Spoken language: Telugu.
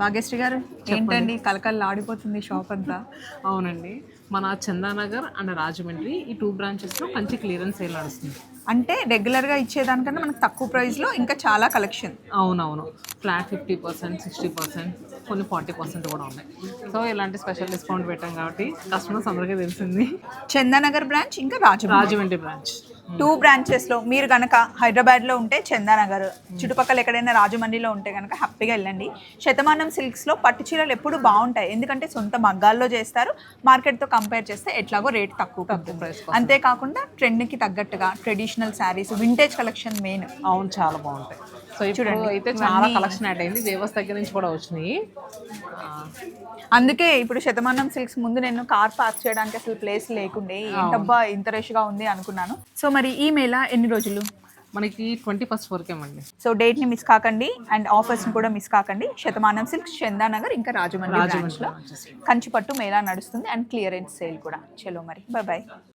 భాగ్యశ్రీ గారు ఏంటండి కలకల్లా ఆడిపోతుంది షాప్ అంతా? అవునండి, మన చందానగర్ అండ్ రాజమండ్రి ఈ 2 బ్రాంచెస్లో మంచి క్లియరెన్స్ సేల్ నడుస్తుంది. అంటే రెగ్యులర్గా ఇచ్చేదానికన్నా మనకు తక్కువ ప్రైస్లో ఇంకా చాలా కలెక్షన్. అవునవును, ఫ్లాట్ 50%, 60%, కొన్ని 40% కూడా ఉన్నాయి. సో ఇలాంటి స్పెషల్ డిస్కౌంట్ పెట్టాం కాబట్టి కస్టమర్స్ అందరికీ తెలిసింది. చందానగర్ బ్రాంచ్ ఇంకా రాజమండ్రి బ్రాంచ్ 2 బ్రాంచెస్లో మీరు కనుక హైదరాబాద్లో ఉంటే చందానగర్, చుట్టుపక్కల ఎక్కడైనా రాజమండ్రిలో ఉంటే కనుక హ్యాపీగా వెళ్ళండి. శతమానం సిల్క్స్లో పట్టు చీరలు ఎప్పుడు బాగుంటాయి, ఎందుకంటే సొంత మగ్గాల్లో చేస్తారు. మార్కెట్తో కంపేర్ చేస్తే ఎట్లాగో రేట్ తక్కువ ప్రైస్. అంతేకాకుండా ట్రెండ్కి తగ్గట్టుగా traditional saris, vintage collection main. అవును, చాలా బాగుంటాయి. సో చూడండి అయితే చాలా కలెక్షన్ యాడ్ అయింది, దేవస్ దగ్గర నుంచి కూడా వచ్చినాయి. అందుకే ఇప్పుడు శతమానం సిల్క్స్ ముందు నేను కార్ పార్క్ చేయడానికి అసలు ప్లేస్ లేకుండే, ఏంటబ్బా ఇంత రష్గా ఉంది అనుకున్నాను. సో మరి ఈ మేళా ఎన్ని రోజులు? మనకి 21st వరకేమండి. సో డేట్ని మిస్ కాకండి అండ్ ఆఫర్స్ని కూడా మిస్ కాకండి. శతమానం సిల్క్స్ చందానగర్ ఇంకా రాజమండ్రి బ్రాంచ్లో కంచిపట్టు మేళా నడుస్తుంది అండ్ క్లియరెన్స్ సేల్ కూడా. చలో మరి బాయ్.